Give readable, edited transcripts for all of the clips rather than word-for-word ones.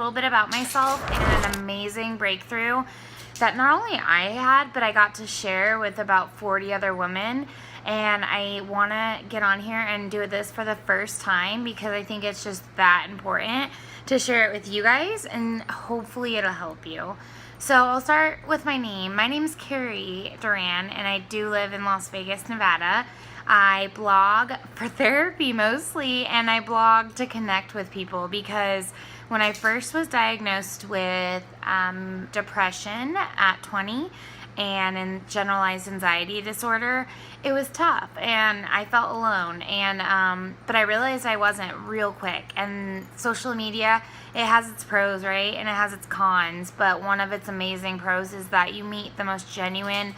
little bit about myself and an amazing breakthrough that not only I had, but I got to share with about 40 other women. And I want to get on here and do this for the first time because I think it's just that important to share it with you guys, and hopefully it'll help you. So I'll start with my name. My name is Carrie Duran, and I do live in Las Vegas, Nevada. I blog for therapy mostly, and I blog to connect with people because when I first was diagnosed with depression at 20 and generalized anxiety disorder, it was tough and I felt alone, and but I realized I wasn't real quick. And social media, it has its pros, right, and it has its cons, but one of its amazing pros is that you meet the most genuine,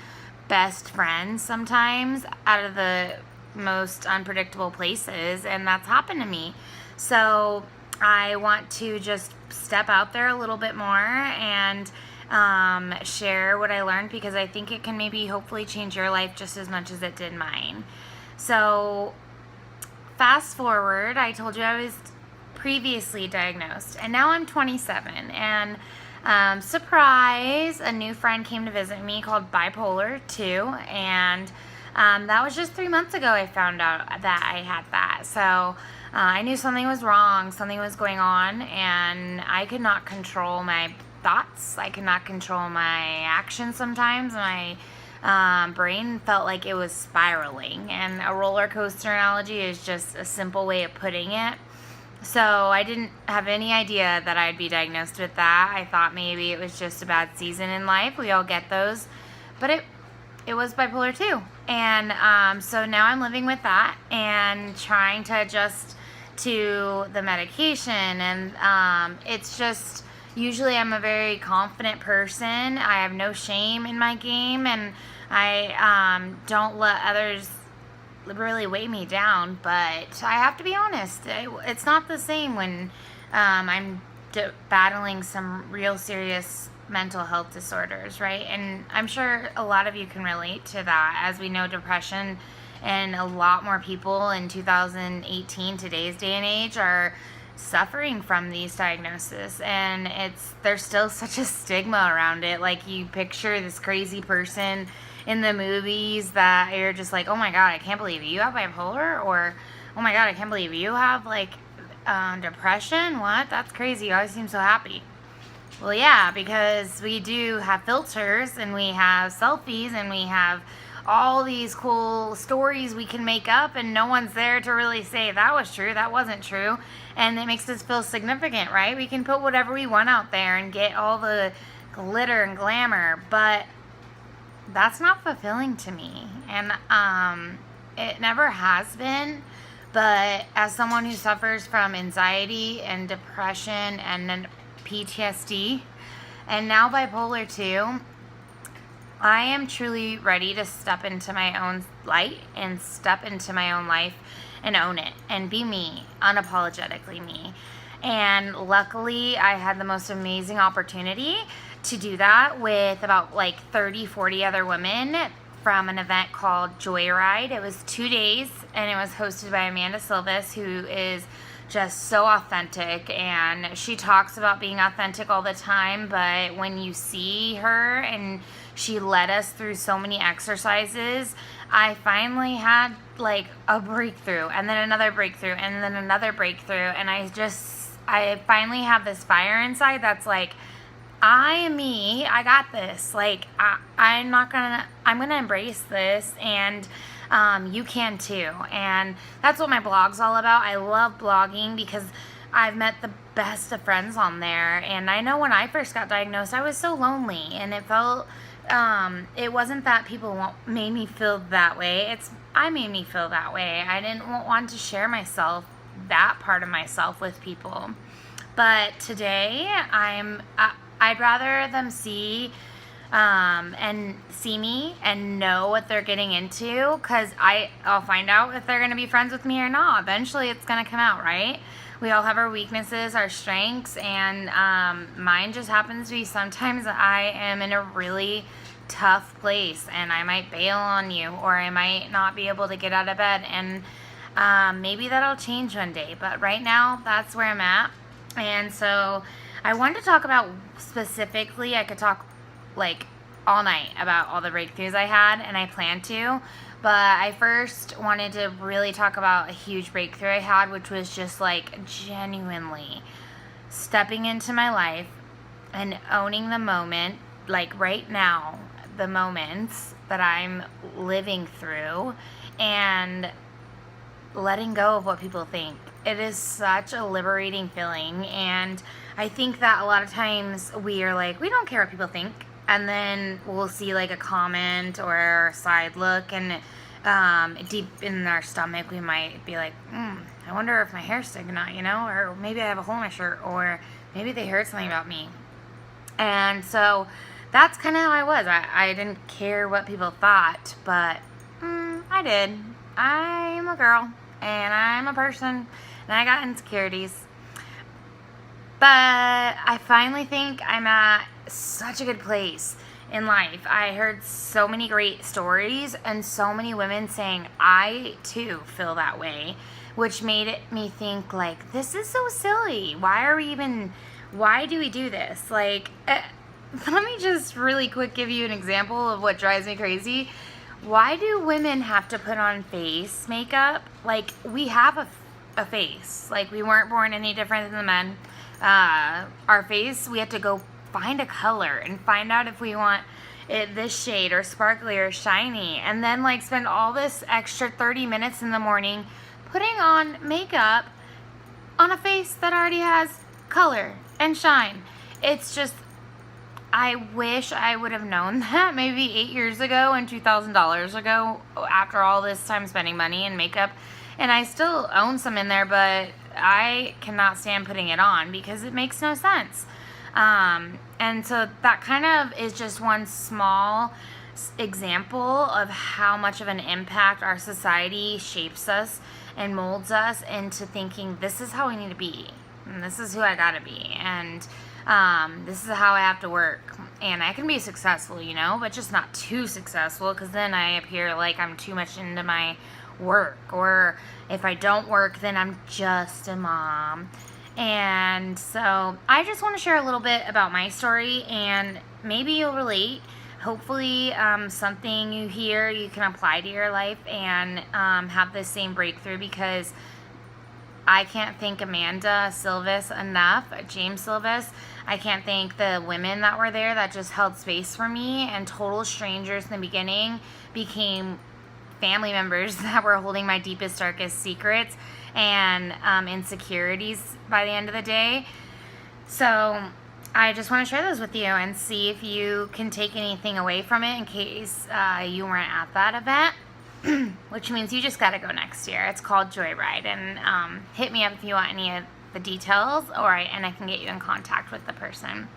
best friends sometimes out of the most unpredictable places, and that's happened to me. So I want to just step out there a little bit more and share what I learned, because I think it can maybe hopefully change your life just as much as it did mine. So fast forward, I told you I was previously diagnosed, and now I'm 27, and surprise, a new friend came to visit me called Bipolar 2, and that was just 3 months ago I found out that I had that. So I knew something was wrong, something was going on, and I could not control my thoughts. I could not control my actions sometimes. My brain felt like it was spiraling, and a roller coaster analogy is just a simple way of putting it. So I didn't have any idea that I'd be diagnosed with that. I thought maybe it was just a bad season in life. We all get those. But it was bipolar 2. And so now I'm living with that and trying to adjust to the medication. And it's just, usually I'm a very confident person. I have no shame in my game, and I don't let others really weigh me down, but I have to be honest, it's not the same when I'm battling some real serious mental health disorders, right? And I'm sure a lot of you can relate to that. As we know, depression, and a lot more people in 2018, today's day and age, are suffering from these diagnoses, and there's still such a stigma around it. Like, you picture this crazy person in the movies that you're just like, oh my god, I can't believe you have bipolar, or oh my god, I can't believe you have depression. What? That's crazy. You always seem so happy. Well, yeah, because we do have filters, and we have selfies, and we have all these cool stories we can make up, and no one's there to really say that was true, that wasn't true, and it makes us feel significant, right? We can put whatever we want out there and get all the glitter and glamour, but that's not fulfilling to me, and it never has been. But as someone who suffers from anxiety and depression and then PTSD and now bipolar 2, I am truly ready to step into my own light and step into my own life and own it and be me, unapologetically me. And luckily, I had the most amazing opportunity to do that with about 30, 40 other women from an event called Joyride. It was 2 days, and it was hosted by Amanda Silvis, who is just so authentic, and she talks about being authentic all the time, but when you see her, and she led us through so many exercises, I finally had a breakthrough, and then another breakthrough, and then another breakthrough, and I finally have this fire inside that's like, I am me, I got this, I'm gonna embrace this, and you can too. And that's what my blog's all about. I love blogging because I've met the best of friends on there, and I know when I first got diagnosed, I was so lonely, and it felt, it wasn't that people made me feel that way, I made me feel that way. I didn't want to share that part of myself with people. But today, I'd rather them see me and know what they're getting into, because I'll find out if they're going to be friends with me or not. Eventually, it's going to come out, right? We all have our weaknesses, our strengths, and mine just happens to be sometimes I am in a really tough place, and I might bail on you, or I might not be able to get out of bed, and maybe that'll change one day. But right now, that's where I'm at. And so I wanted to talk about specifically, I could talk like all night about all the breakthroughs I had, and I plan to. But I first wanted to really talk about a huge breakthrough I had, which was just like genuinely stepping into my life and owning the moment, like right now, the moments that I'm living through, and letting go of what people think. It is such a liberating feeling, and I think that a lot of times we are like, we don't care what people think, and then we'll see like a comment or a side look, and deep in our stomach we might be like, I wonder if my hair's sticking out, or maybe I have a hole in my shirt, or maybe they heard something about me. And so that's kind of how I was. I didn't care what people thought, but I did. I'm a girl, and I'm a person, and I got insecurities. But I finally think I'm at such a good place in life. I heard so many great stories and so many women saying, I too feel that way, which made me think, like, this is so silly. Why do we do this? Like, let me just really quick give you an example of what drives me crazy. Why do women have to put on face makeup? Like, we have a face. Like, we weren't born any different than the men. Our face, we have to go find a color and find out if we want it this shade or sparkly or shiny, and then like spend all this extra 30 minutes in the morning putting on makeup on a face that already has color and shine. It's just, I wish I would have known that maybe 8 years ago and $2,000 ago, after all this time spending money in makeup. And I still own some in there, but I cannot stand putting it on because it makes no sense. And so that kind of is just one small example of how much of an impact our society shapes us and molds us into thinking, this is how we need to be, and this is who I gotta be, and this is how I have to work. And I can be successful, but just not too successful, because then I appear like I'm too much into my work, or if I don't work, then I'm just a mom. And so I just want to share a little bit about my story, and maybe you'll relate. Hopefully something you hear you can apply to your life and have the same breakthrough, because I can't thank Amanda Silvis enough, James Silvis. I can't thank the women that were there that just held space for me, and total strangers in the beginning became family members that were holding my deepest, darkest secrets and insecurities by the end of the day. So I just want to share those with you and see if you can take anything away from it in case you weren't at that event, which means you just got to go next year. It's called Joyride, and hit me up if you want any of the details, and I can get you in contact with the person.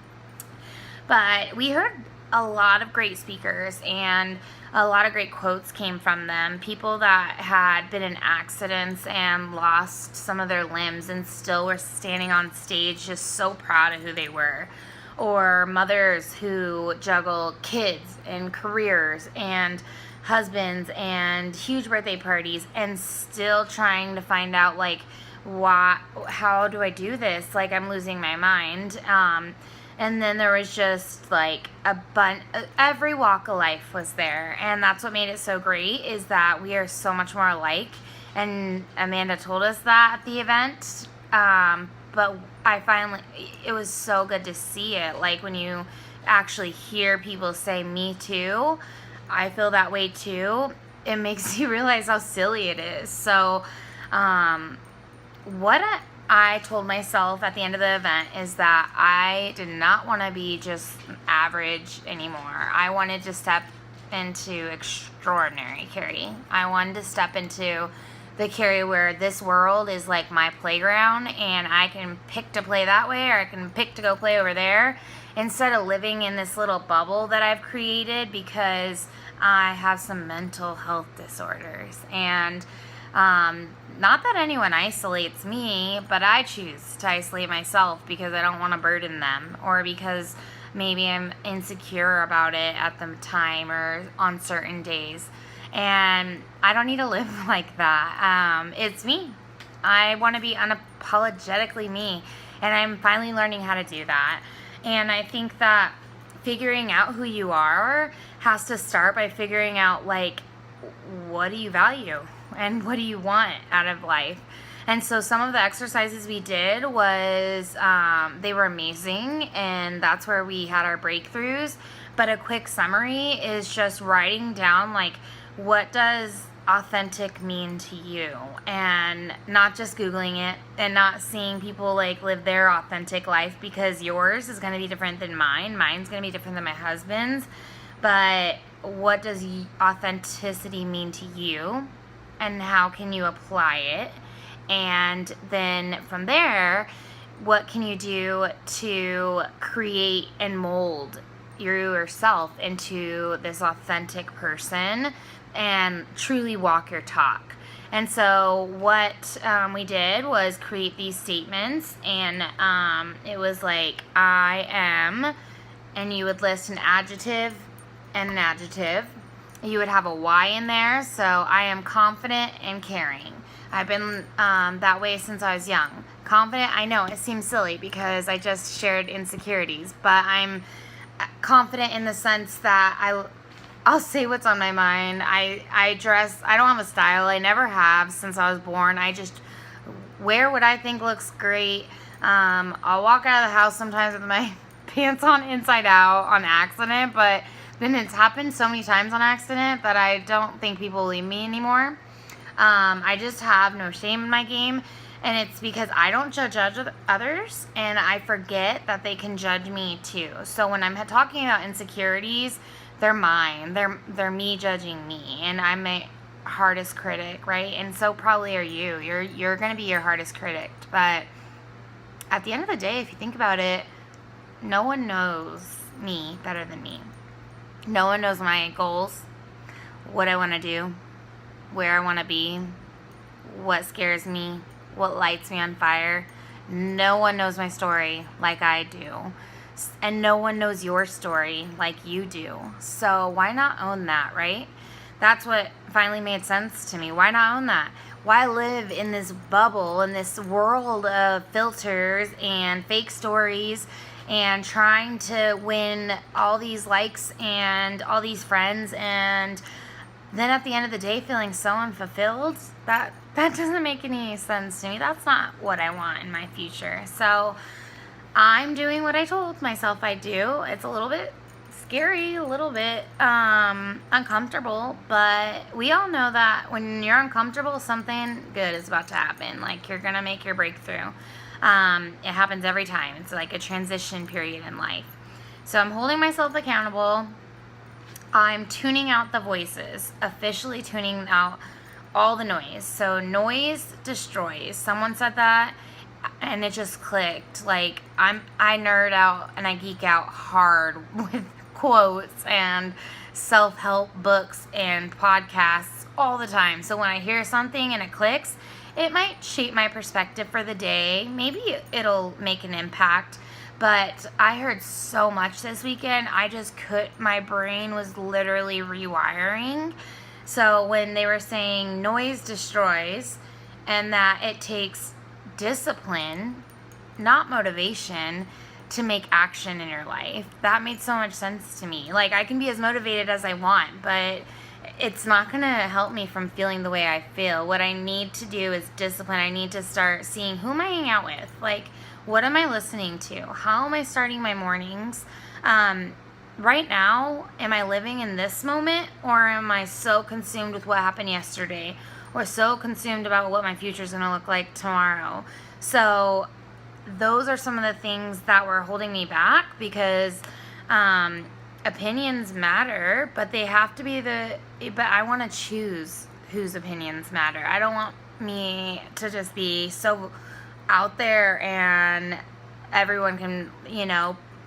But we heard a lot of great speakers, and a lot of great quotes came from them. People that had been in accidents and lost some of their limbs and still were standing on stage just so proud of who they were. Or mothers who juggle kids and careers and husbands and huge birthday parties and still trying to find out, like, how do I do this? Like, I'm losing my mind. And then there was just like every walk of life was there. And that's what made it so great, is that we are so much more alike. And Amanda told us that at the event. But it was so good to see it. Like, when you actually hear people say, me too, I feel that way too, it makes you realize how silly it is. So, I told myself at the end of the event is that I did not want to be just average anymore. I wanted to step into extraordinary Carrie. I wanted to step into the Carrie where this world is like my playground, and I can pick to play that way, or I can pick to go play over there, instead of living in this little bubble that I've created because I have some mental health disorders. And not that anyone isolates me, but I choose to isolate myself because I don't want to burden them, or because maybe I'm insecure about it at the time or on certain days. And I don't need to live like that. It's me. I want to be unapologetically me. And I'm finally learning how to do that. And I think that figuring out who you are has to start by figuring out, like, what do you value and what do you want out of life. And so some of the exercises we did was, they were amazing, and that's where we had our breakthroughs. But a quick summary is just writing down, like, what does authentic mean to you, and not just Googling it and not seeing people like live their authentic life, because yours is going to be different than mine's going to be different than my husband's. But what does authenticity mean to you, and how can you apply it? And then from there, what can you do to create and mold yourself into this authentic person and truly walk your talk? And so what we did was create these statements, and it was like, I am, and you would list an adjective and an adjective. You would have a Y in there, so I am confident and caring. I've been that way since I was young. Confident, I know it seems silly because I just shared insecurities, but I'm confident in the sense that I'll say what's on my mind. I dress, I don't have a style. I never have since I was born. I just wear what I think looks great. I'll walk out of the house sometimes with my pants on inside out on accident, but then it's happened so many times on accident that I don't think people leave me anymore. I just have no shame in my game, and it's because I don't judge others, and I forget that they can judge me too. So when I'm talking about insecurities, they're mine. They're me judging me, and I'm my hardest critic, right? And so probably are you. You're going to be your hardest critic. But at the end of the day, if you think about it, no one knows me better than me. No one knows my goals, what I want to do, where I want to be, what scares me, what lights me on fire. No one knows my story like I do. And no one knows your story like you do. So why not own that, right? That's what finally made sense to me. Why not own that? Why live in this bubble, in this world of filters and fake stories, and trying to win all these likes and all these friends, and then at the end of the day feeling so unfulfilled? That doesn't make any sense to me. That's not what I want in my future. So I'm doing what I told myself I'd do. It's a little bit scary, a little bit uncomfortable, but we all know that when you're uncomfortable, something good is about to happen. Like, you're gonna make your breakthrough. It happens every time. It's like a transition period in life. So I'm holding myself accountable. I'm tuning out the voices, officially tuning out all the noise. So noise destroys. Someone said that, and it just clicked. Like, I nerd out and I geek out hard with quotes and self-help books and podcasts all the time. So when I hear something and it clicks, it might shape my perspective for the day. Maybe it'll make an impact. But I heard so much this weekend, my brain was literally rewiring. So when they were saying noise destroys, and that it takes discipline, not motivation, to make action in your life, that made so much sense to me. Like, I can be as motivated as I want, but it's not going to help me from feeling the way I feel. What I need to do is discipline. I need to start seeing, who am I hanging out with? Like, what am I listening to? How am I starting my mornings? Right now, am I living in this moment, or am I so consumed with what happened yesterday, or so consumed about what my future is going to look like tomorrow? So those are some of the things that were holding me back, because opinions matter, but they have to be but I want to choose whose opinions matter. I don't want me to just be so out there and everyone can,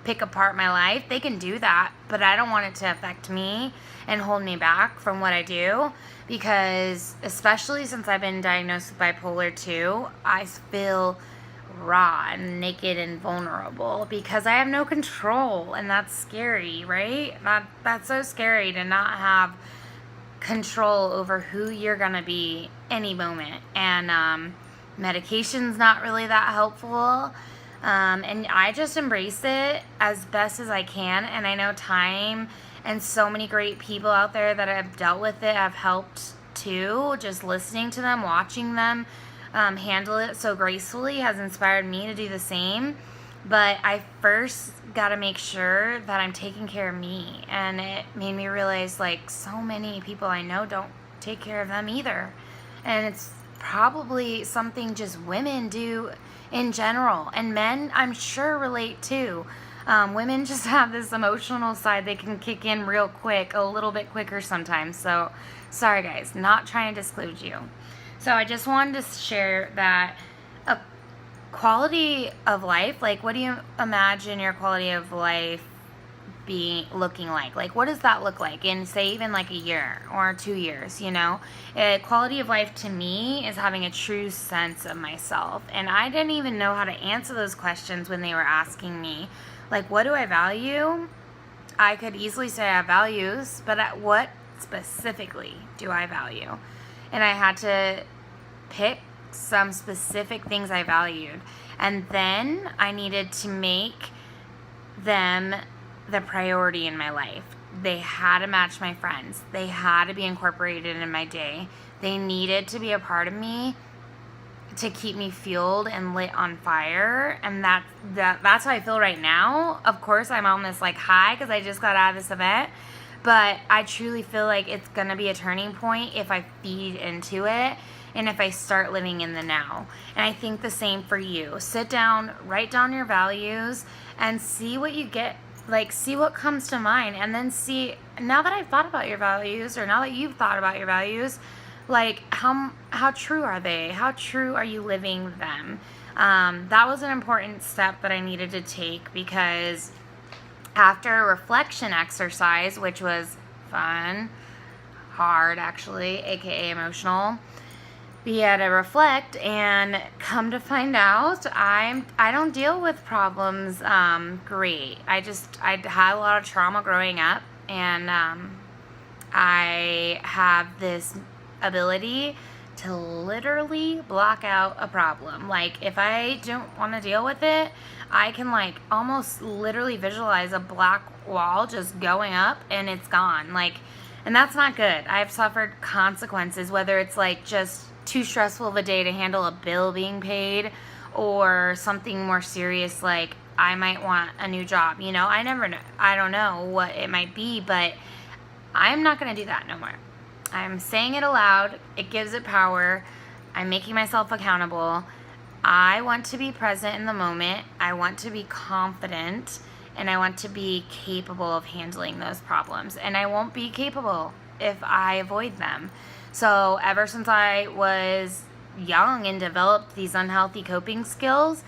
pick apart my life. They can do that, but I don't want it to affect me and hold me back from what I do, because especially since I've been diagnosed with bipolar 2, I feel raw and naked and vulnerable because I have no control, and that's scary, right? That's so scary to not have control over who you're gonna be any moment. And medication's not really that helpful. And I just embrace it as best as I can. And I know time and so many great people out there that have dealt with it have helped too. Just listening to them, watching them handle it so gracefully has inspired me to do the same. But I first got to make sure that I'm taking care of me. And it made me realize, like, so many people I know don't take care of them either. And it's probably something just women do in general. And men, I'm sure, relate too. Women just have this emotional side they can kick in real quick, a little bit quicker sometimes. So, sorry guys, not trying to disclude you. So, I just wanted to share that a quality of life, like, what do you imagine your quality of life be looking like? Like, what does that look like in, say, even like a year or 2 years, you know? Quality of life to me is having a true sense of myself. And I didn't even know how to answer those questions when they were asking me, like, what do I value? I could easily say I have values, but what specifically do I value? And I had to pick some specific things I valued. And then I needed to make them the priority in my life. They had to match my friends. They had to be incorporated in my day. They needed to be a part of me to keep me fueled and lit on fire. And that's how I feel right now. Of course, I'm on this like high because I just got out of this event. But I truly feel like it's going to be a turning point if I feed into it and if I start living in the now. And I think the same for you. Sit down, write down your values, and see what you get. Like, see what comes to mind, and then see, now that I've thought about your values, or now that you've thought about your values, like, how true are they? How true are you living them? That was an important step that I needed to take, because after a reflection exercise, which was fun, hard actually, aka emotional, we had to reflect, and come to find out I don't deal with problems great. I had a lot of trauma growing up, and I have this ability to literally block out a problem. Like, if I don't want to deal with it, I can like almost literally visualize a black wall just going up and it's gone. Like, and that's not good. I've suffered consequences, whether it's like just too stressful of a day to handle a bill being paid, or something more serious like I might want a new job. You know, I never know. I don't know what it might be, but I'm not going to do that no more. I'm saying it aloud. It gives it power. I'm making myself accountable. I want to be present in the moment. I want to be confident, and I want to be capable of handling those problems. And I won't be capable if I avoid them. So ever since I was young and developed these unhealthy coping skills,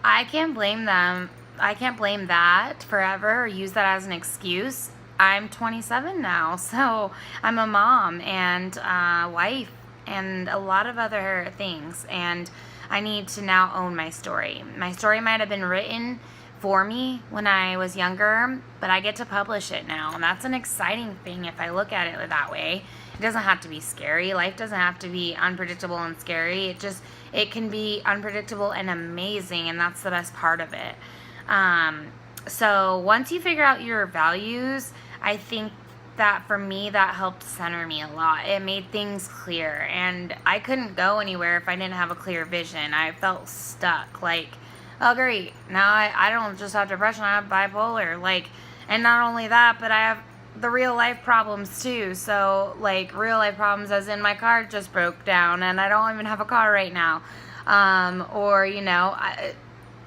I can't blame them. I can't blame that forever or use that as an excuse. I'm 27 now, so I'm a mom and wife and a lot of other things. And I need to now own my story. My story might have been written for me when I was younger, but I get to publish it now. And that's an exciting thing if I look at it that way. It doesn't have to be scary. Life doesn't have to be unpredictable and scary. It can be unpredictable and amazing, and that's the best part of it. So once you figure out your values, I think that for me, that helped center me a lot. It made things clear, and I couldn't go anywhere if I didn't have a clear vision. I felt stuck, like, oh great, now I don't just have depression, I have bipolar, like, and not only that, but I have the real life problems too. So like real life problems as in my car just broke down and I don't even have a car right now. Or, you know,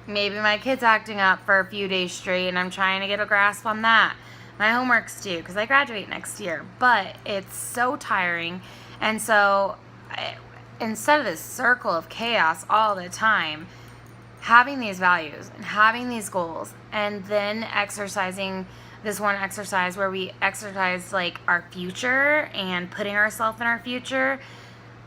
maybe my kid's acting up for a few days straight and I'm trying to get a grasp on that. My homework's due because I graduate next year, but it's so tiring. And so instead of this circle of chaos all the time, having these values and having these goals, and then exercising this one exercise where we exercise like our future and putting ourselves in our future,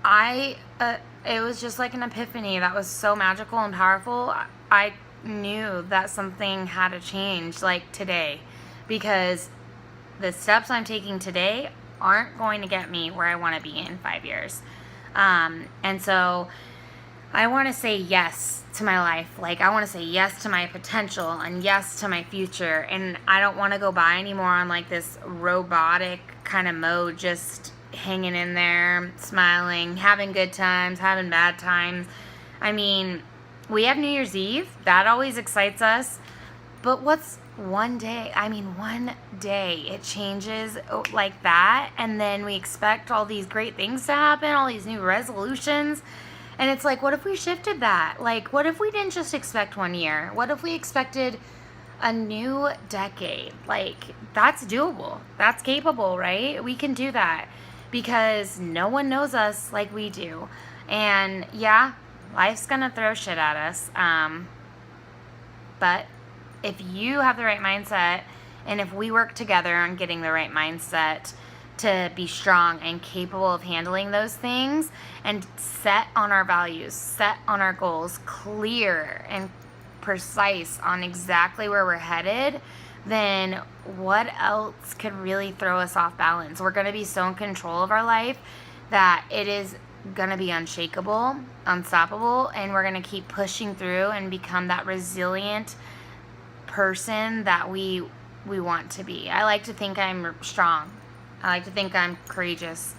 it was just like an epiphany that was so magical and powerful. I knew that something had to change like today, because the steps I'm taking today aren't going to get me where I want to be in 5 years. And so I want to say yes to my life. Like, I want to say yes to my potential and yes to my future. And I don't want to go by anymore on like this robotic kind of mode, just hanging in there, smiling, having good times, having bad times. I mean, we have New Year's Eve. That always excites us. But what's one day? I mean, one day it changes like that. And then we expect all these great things to happen, all these new resolutions. And it's like, what if we shifted that? Like, what if we didn't just expect 1 year? What if we expected a new decade? Like, that's doable. That's capable, right? We can do that because no one knows us like we do. And yeah, life's gonna throw shit at us. But if you have the right mindset, and if we work together on getting the right mindset to be strong and capable of handling those things and set on our values, set on our goals, clear and precise on exactly where we're headed, then what else could really throw us off balance? We're going to be so in control of our life that it is going to be unshakable, unstoppable, and we're going to keep pushing through and become that resilient person that we want to be. I like to think I'm strong. I like to think I'm courageous,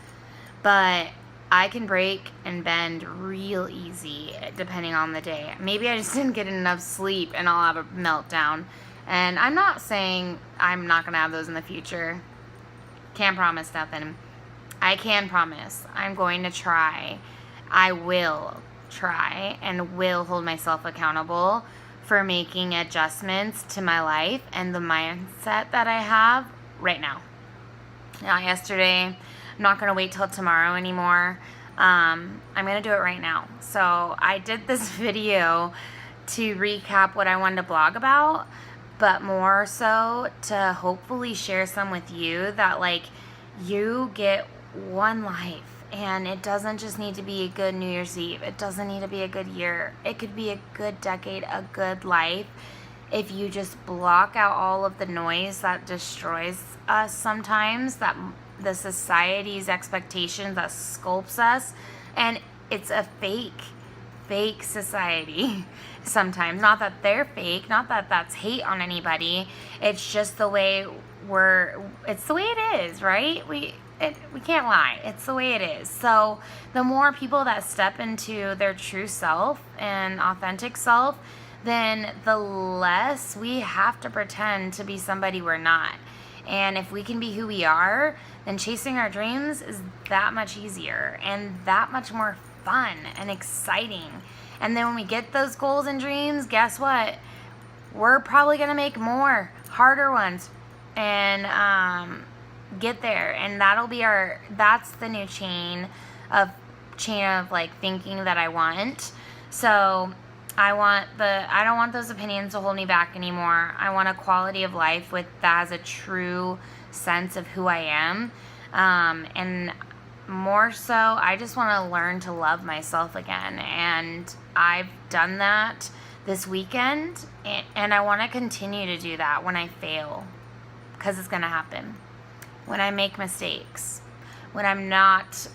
but I can break and bend real easy depending on the day. Maybe I just didn't get enough sleep and I'll have a meltdown. And I'm not saying I'm not going to have those in the future. Can't promise nothing. I can promise I'm going to try. I will try and will hold myself accountable for making adjustments to my life and the mindset that I have right now. Not yesterday. I'm not going to wait till tomorrow anymore. I'm going to do it right now. So I did this video to recap what I wanted to blog about, but more so to hopefully share some with you that like you get one life, and it doesn't just need to be a good New Year's Eve. It doesn't need to be a good year. It could be a good decade, a good life. If you just block out all of the noise that destroys us sometimes, that the society's expectations that sculpts us, and it's a fake society sometimes. Not that they're fake, not that that's hate on anybody. It's just the way it's the way it is, right? We can't lie. It's the way it is. So the more people that step into their true self and authentic self, then the less we have to pretend to be somebody we're not. And if we can be who we are, then chasing our dreams is that much easier and that much more fun and exciting. And then when we get those goals and dreams, guess what? We're probably going to make more harder ones and get there. And that's the new chain of like thinking that I want. So I don't want those opinions to hold me back anymore. I want a quality of life that has a true sense of who I am. And more so, I just want to learn to love myself again. And I've done that this weekend. And I want to continue to do that when I fail. Because it's going to happen. When I make mistakes. When I'm not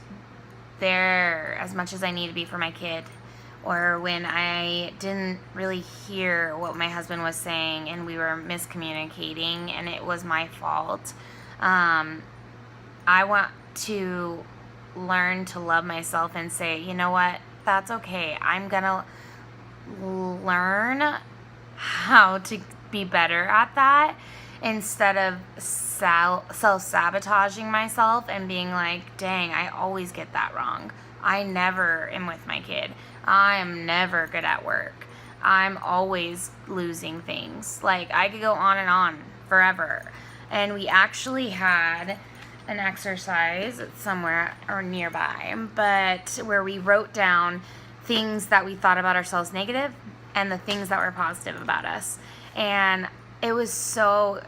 there as much as I need to be for my kid. Or when I didn't really hear what my husband was saying and we were miscommunicating and it was my fault. I want to learn to love myself and say, you know what, that's okay. I'm going to learn how to be better at that instead of self-sabotaging myself and being like, dang, I always get that wrong. I never am with my kid. I am never good at work. I'm always losing things. Like, I could go on and on forever. And we actually had an exercise somewhere or nearby, but where we wrote down things that we thought about ourselves negative and the things that were positive about us. And it was so,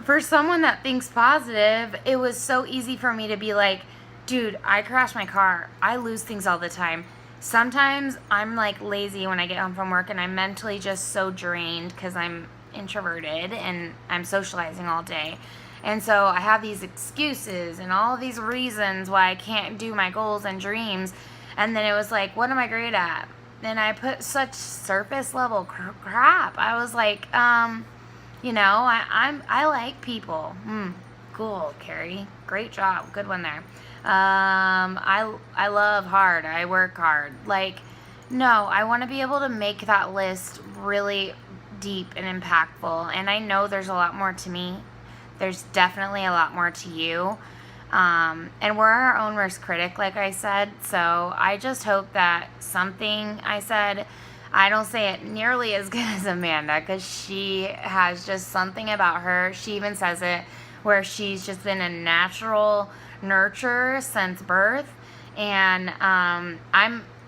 for someone that thinks positive, it was so easy for me to be like, dude, I crash my car. I lose things all the time. Sometimes I'm like lazy when I get home from work and I'm mentally just so drained because I'm introverted and I'm socializing all day. And so I have these excuses and all of these reasons why I can't do my goals and dreams. And then it was like, what am I great at? And I put such surface level crap. I was like, I like people. Cool, Carrie. Great job. Good one there. I love hard. I work hard. Like, no, I want to be able to make that list really deep and impactful. And I know there's a lot more to me. There's definitely a lot more to you. And we're our own worst critic, like I said. So I just hope that something I said, I don't say it nearly as good as Amanda, because she has just something about her. She even says it where she's just been a natural nurturer since birth. And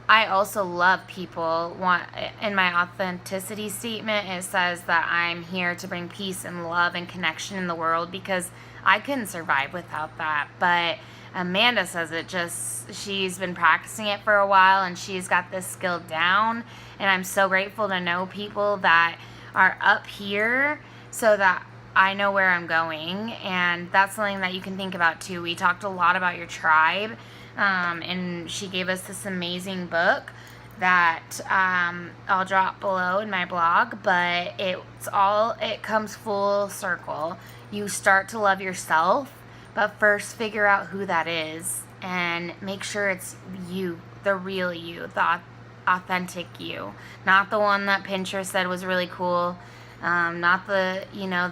I also love people. In my authenticity statement, it says that I'm here to bring peace and love and connection in the world, because I couldn't survive without that. But Amanda says she's been practicing it for a while, and she's got this skill down. And I'm so grateful to know people that are up here so that I know where I'm going. And that's something that you can think about too. We talked a lot about your tribe. And she gave us this amazing book that I'll drop below in my blog, but it comes full circle. You start to love yourself, but first figure out who that is and make sure it's you, the real you, the authentic you, not the one that Pinterest said was really cool, not the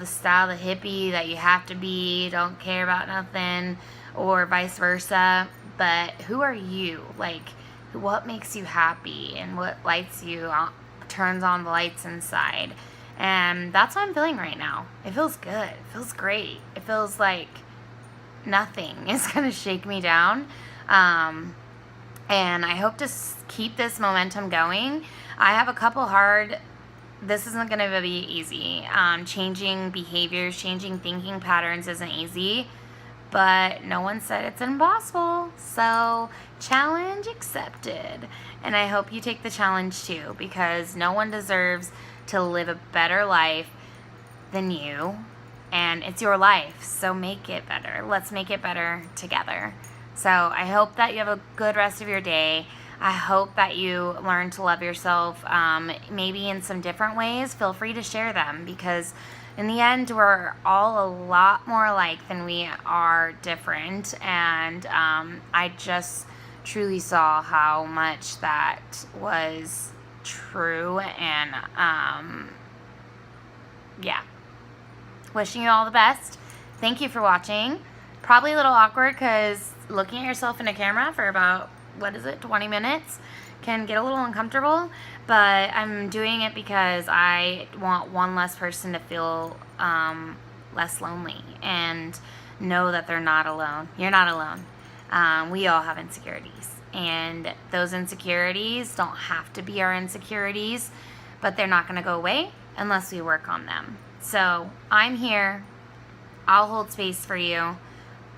style, the hippie that you have to be, don't care about nothing, or vice versa. But who are you? Like, what makes you happy and what lights you on, turns on the lights inside? And that's what I'm feeling right now. It feels good. It feels great. It feels like nothing is going to shake me down. And I hope to keep this momentum going. I have a couple this isn't going to be easy. Changing behaviors, changing thinking patterns isn't easy. But no one said it's impossible. So, challenge accepted. And I hope you take the challenge too, because no one deserves to live a better life than you. And it's your life, so make it better. Let's make it better together. So, I hope that you have a good rest of your day. I hope that you learn to love yourself, maybe in some different ways. Feel free to share them, because in the end, we're all a lot more alike than we are different. And I just truly saw how much that was true. And yeah. Wishing you all the best. Thank you for watching. Probably a little awkward because looking at yourself in a camera for about, 20 minutes can get a little uncomfortable, but I'm doing it because I want one less person to feel less lonely and know that they're not alone. You're not alone. We all have insecurities, and those insecurities don't have to be our insecurities, but they're not going to go away unless we work on them. So I'm here. I'll hold space for you.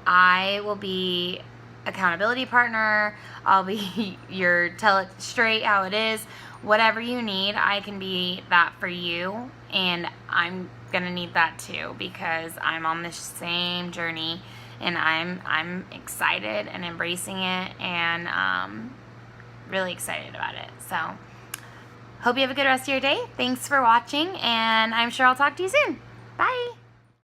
I will be accountability partner. I'll be your tell it straight how it is. Whatever you need, I can be that for you. And I'm gonna need that too, because I'm on this same journey, and I'm excited and embracing it, and really excited about it. So hope you have a good rest of your day. Thanks for watching, and I'm sure I'll talk to you soon. Bye.